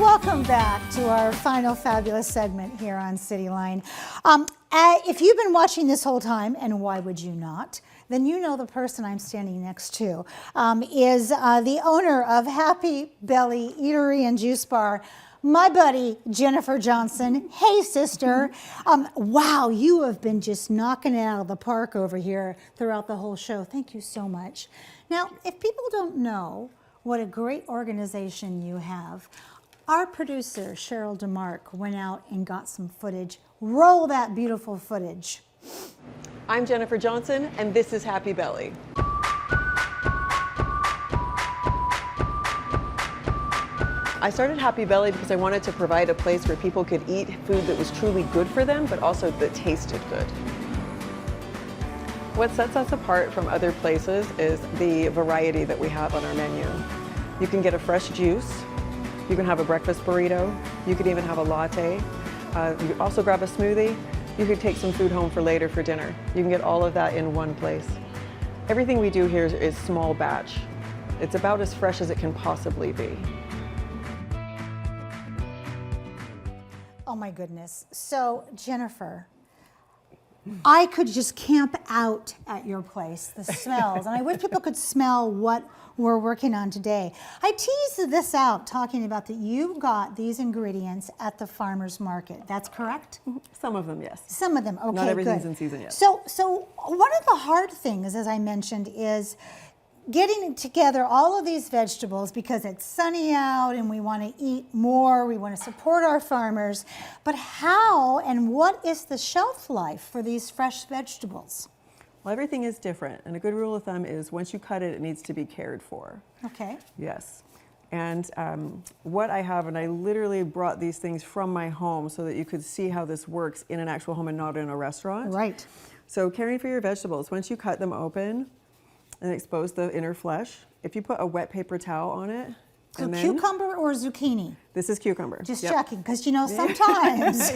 Welcome back to our final fabulous segment here on Cityline. If you've been watching this whole time, and why would you not, then you know the person I'm standing next to is the owner of Happy Belly Eatery and Juice Bar, my buddy, Jennifer Johnson. Hey, sister. Wow, you have been just knocking it out of the park over here throughout the whole show. Thank you so much. Now, if people don't know what a great organization you have, our producer, Cheryl DeMarc, went out and got some footage. Roll that beautiful footage. I'm Jennifer Johnson, and this is Happy Belly. I started Happy Belly because I wanted to provide a place where people could eat food that was truly good for them, but also that tasted good. What sets us apart from other places is the variety that we have on our menu. You can get a fresh juice, you can have a breakfast burrito, you could even have a latte. You could also grab a smoothie. You could take some food home for later for dinner. You can get all of that in one place. Everything we do here is small batch. It's about as fresh as it can possibly be. Oh my goodness. So, Jennifer, I could just camp out at your place, the smells, and I wish people could smell what we're working on today. I teased this out talking about that you got these ingredients at the farmer's market. That's correct? Some of them, yes. Some of them, okay, Not everything's good. in season yet. So one of the hard things, as I mentioned, is getting together all of these vegetables because it's sunny out and we want to eat more, we want to support our farmers. But how and what is the shelf life for these fresh vegetables? Well, everything is different, and a good rule of thumb is once you cut it, it needs to be cared for. Okay. Yes. And what I have, and I literally brought these things from my home so that you could see how this works in an actual home and not in a restaurant. Right. So caring for your vegetables, once you cut them open and expose the inner flesh, if you put a wet paper towel on it, So cucumber or zucchini? This is cucumber. Just checking, because you know sometimes.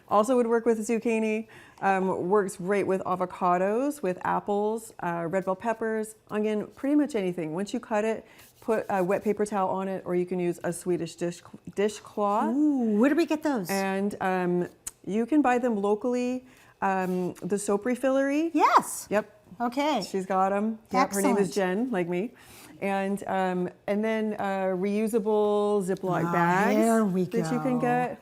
Also would work with zucchini, works great with avocados, with apples, red bell peppers, onion, pretty much anything. Once you cut it, put a wet paper towel on it, or you can use a Swedish dishcloth. Ooh, where do we get those? And you can buy them locally. The soap refillery. Yes. Yep. Okay. She's got them. Yep, her name is Excellent. Jen, like me. And then reusable Ziploc bags there we that you can go. get.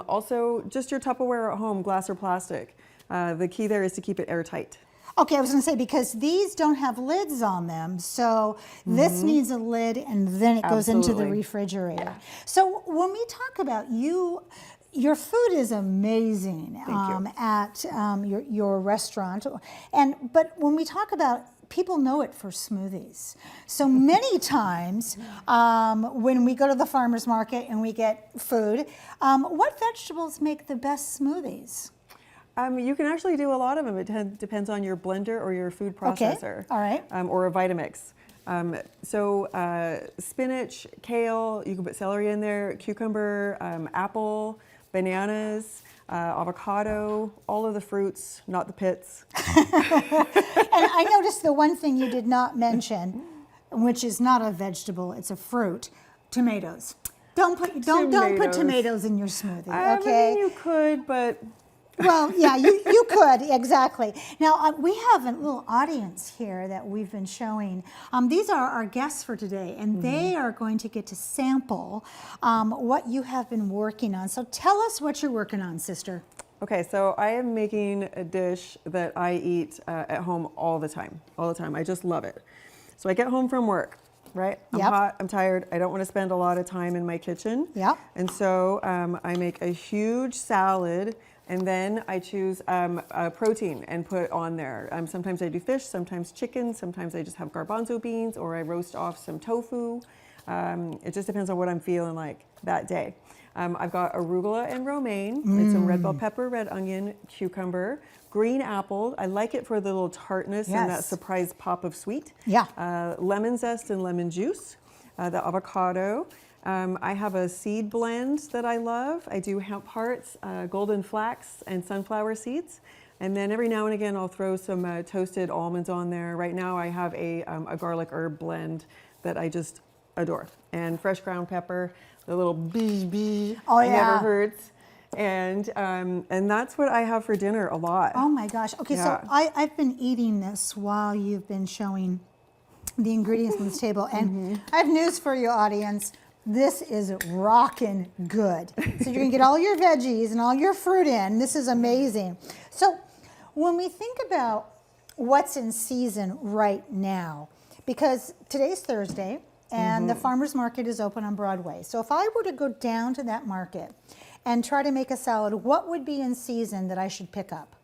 Also, just your Tupperware at home, glass or plastic. The key there is to keep it airtight. Okay, I was going to say, because these don't have lids on them, so this needs a lid and then it goes into the Absolutely. refrigerator. Yeah. So when we talk about your food is amazing at your restaurant, but when we talk about, people know it for smoothies. So many times when we go to the farmer's market and we get food, what vegetables make the best smoothies? You can actually do a lot of them. It depends on your blender or your food processor. Okay, all right. Or a Vitamix. Spinach, kale, you can put celery in there, cucumber, apple, bananas, avocado, all of the fruits, not the pits. And I noticed the one thing you did not mention, which is not a vegetable, it's a fruit, tomatoes. Don't put tomatoes in your smoothie, okay? I mean, you could, but well, yeah, you could, exactly. Now, we have a little audience here that we've been showing. These are our guests for today, and they are going to get to sample what you have been working on. So tell us what you're working on, sister. okay, so I am making a dish that I eat at home all the time. I just love it. So I get home from work, right? I'm hot, I'm tired, I don't want to spend a lot of time in my kitchen. Yep. And so I make a huge salad, and then I choose a protein and put on there. Sometimes I do fish, sometimes chicken, sometimes I just have garbanzo beans, or I roast off some tofu. It just depends on what I'm feeling like that day. I've got arugula and romaine, and some red bell pepper, red onion, cucumber, green apple. I like it for the little tartness and that surprise pop of sweet. Yeah. Lemon zest and lemon juice, the avocado. I have a seed blend that I love. I do hemp hearts, golden flax, and sunflower seeds. And then every now and again, I'll throw some toasted almonds on there. Right now, I have a garlic herb blend that I just adore. And fresh ground pepper, the little bee bee. Oh, It yeah. never hurts. And that's what I have for dinner a lot. Oh my gosh. Okay, so Yeah. I've been eating this while you've been showing the ingredients on this table. And I have news for you, audience. This is rockin' good. So you're gonna get all your veggies and all your fruit in. This is amazing. So when we think about what's in season right now, because today's Thursday and the farmer's market is open on Broadway. So if I were to go down to that market and try to make a salad, what would be in season that I should pick up?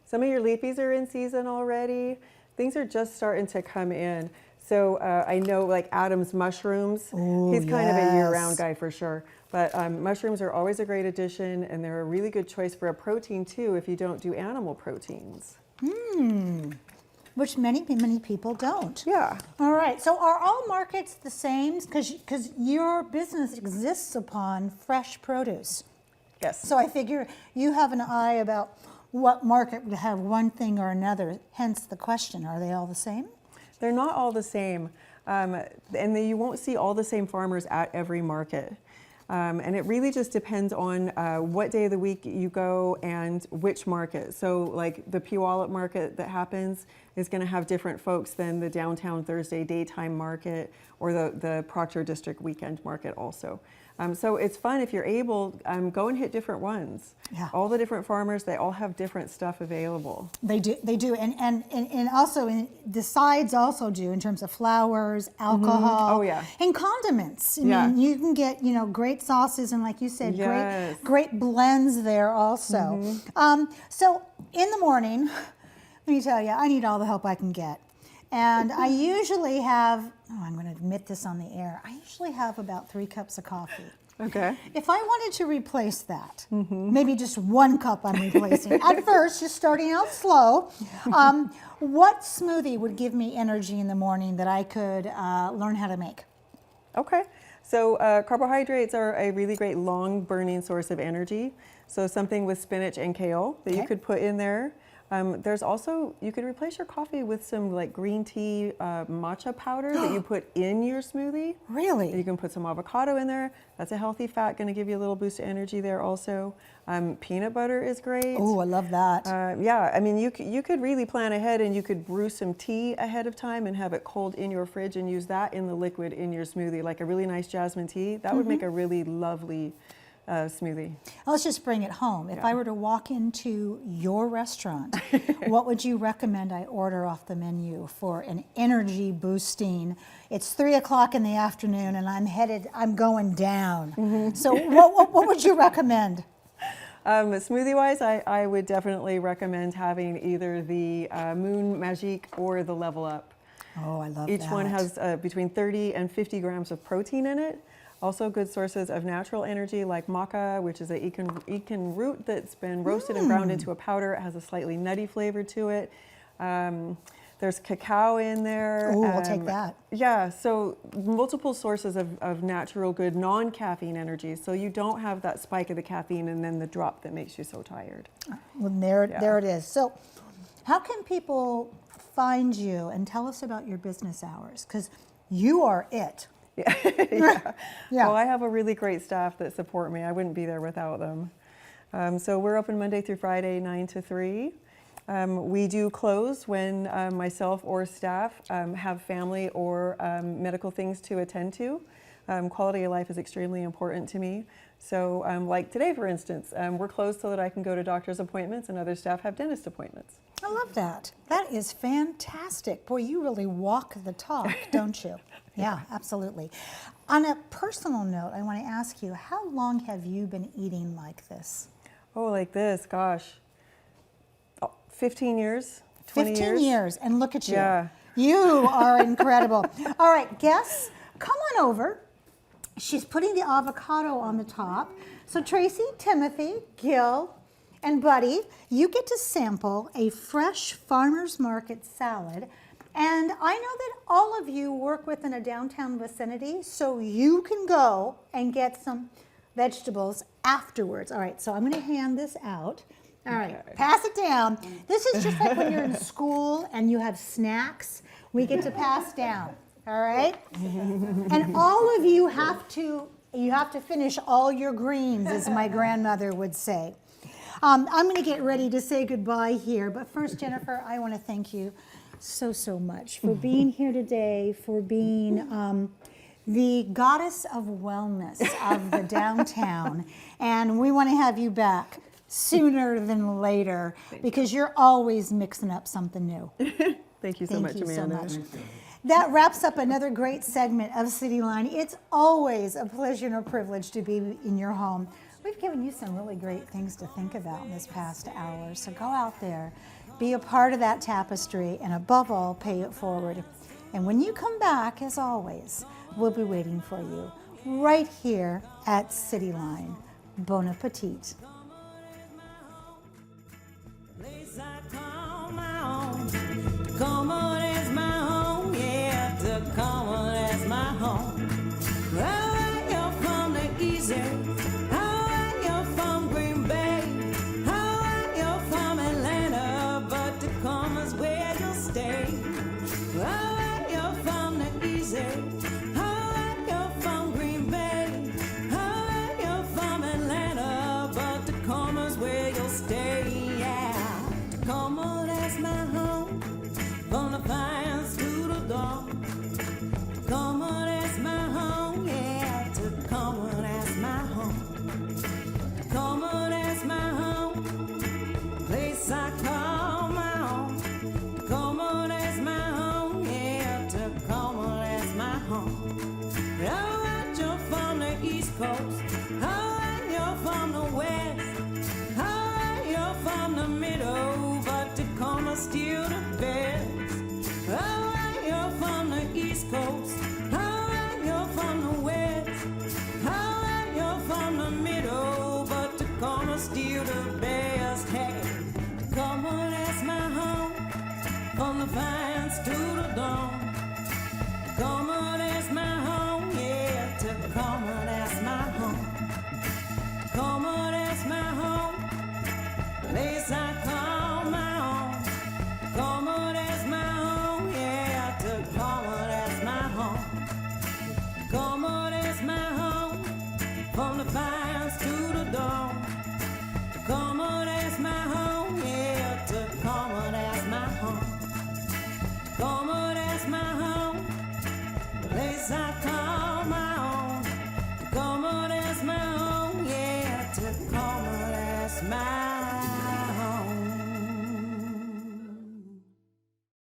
Some of your leafies are in season already. Things are just starting to come in. So I know like Adam's mushrooms, he's kind of a year-round guy for sure. But mushrooms are always a great addition, and they're a really good choice for a protein too if you don't do animal proteins. Which many people don't. Yeah. All right, so are all markets the same? Because your business exists upon fresh produce. Yes. So I figure you have an eye about what market would have one thing or another, hence the question, are they all the same? They're not all the same, and you won't see all the same farmers at every market. And it really just depends on what day of the week you go and which market. So like the Puyallup market that happens is going to have different folks than the downtown Thursday daytime market or the Proctor District weekend market also. So it's fun if you're able, go and hit different ones. Yeah. All the different farmers, they all have different stuff available. They do, and also the sides also do in terms of flours, alcohol, Oh, yeah. and condiments. I Yeah. mean, you can get great sauces and, like you said, Yes. great blends there also. So in the morning, let me tell you, I need all the help I can get. And I usually have, I'm going to admit this on the air, I usually have about 3 cups of coffee. Okay. If I wanted to replace that, maybe just 1 cup I'm replacing, at first, just starting out slow, what smoothie would give me energy in the morning that I could learn how to make? Okay, so carbohydrates are a really great long burning source of energy. So something with spinach and kale that you could put in there. There's also, you could replace your coffee with some like green tea matcha powder that you put in your smoothie. Really? You can put some avocado in there. That's a healthy fat, going to give you a little boost of energy there also. Peanut butter is great. Oh, I love that. Yeah, I mean, you could really plan ahead, and you could brew some tea ahead of time and have it cold in your fridge and use that in the liquid in your smoothie, like a really nice jasmine tea. That would make a really lovely smoothie. Let's just bring it home. If I were to walk into your restaurant, what would you recommend I order off the menu for an energy boosting? It's 3 o'clock in the afternoon and I'm going down. So what would you recommend? Smoothie wise, I would definitely recommend having either the Moon Magique or the Level Up. Oh, I love that. Each one has between 30 and 50 grams of protein in it. Also good sources of natural energy like maca, which is a Ekin root that's been roasted and ground into a powder. It has a slightly nutty flavor to it. There's cacao in there. Oh, I'll take that. Yeah, so multiple sources of natural good non-caffeine energy. So you don't have that spike of the caffeine and then the drop that makes you so tired. Well, there it is. So how can people find you and tell us about your business hours? Because you are it. Yeah. Yeah. Well, I have a really great staff that support me. I wouldn't be there without them. So we're open Monday through Friday, 9 to 3. We do close when myself or staff have family or medical things to attend to. Quality of life is extremely important to me. So like today, for instance, we're closed so that I can go to doctor's appointments and other staff have dentist appointments. I love that. That is fantastic. Boy, you really walk the talk, don't you? Yeah, absolutely. On a personal note, I want to ask you, how long have you been eating like this? Oh, like this, gosh. 15 years, 20 years. 15 years, and look at you. Yeah. You are incredible. All right, guests, come on over. She's putting the avocado on the top. So Tracy, Timothy, Gil, and Buddy, you get to sample a fresh farmer's market salad. And I know that all of you work within a downtown vicinity, so you can go and get some vegetables afterwards. All right, so I'm going to hand this out. All right, pass it down. This is just like when you're in school and you have snacks. We get to pass down, all right? And all of you have to You have to finish all your greens, as my grandmother would say. I'm going to get ready to say goodbye here, but first, Jennifer, I want to thank you so much for being here today, for being the goddess of wellness of the downtown, and we want to have you back sooner than later because you're always mixing up something new. Thank you so much, Amanda. That wraps up another great segment of Cityline. It's always a pleasure and a privilege to be in your home. We've given you some really great things to think about in this past hour, so go out there, be a part of that tapestry, and above all, pay it forward. And when you come back, as always, we'll be waiting for you right here at Cityline. Bon appetit. Come on as my home, yeah, to come on as my home. Well, you're from the easy, how you're from Green Bay, how you're from Atlanta, but Tacoma's where you'll stay. Well, you're from the easy, how you're from Green Bay, how you're from Atlanta, but Tacoma's where you'll stay, yeah. Tacoma, that's my home. From the pines to the dawn. Tacoma, that's my home, yeah. Tacoma, that's my home. Tacoma, that's my home. Place I call my own. Tacoma, that's my home, yeah. Tacoma, that's my home. Alright, you're from the East Coast. Alright, you're from the West. Alright, you're from the middle, but Tacoma's still the best. Oh,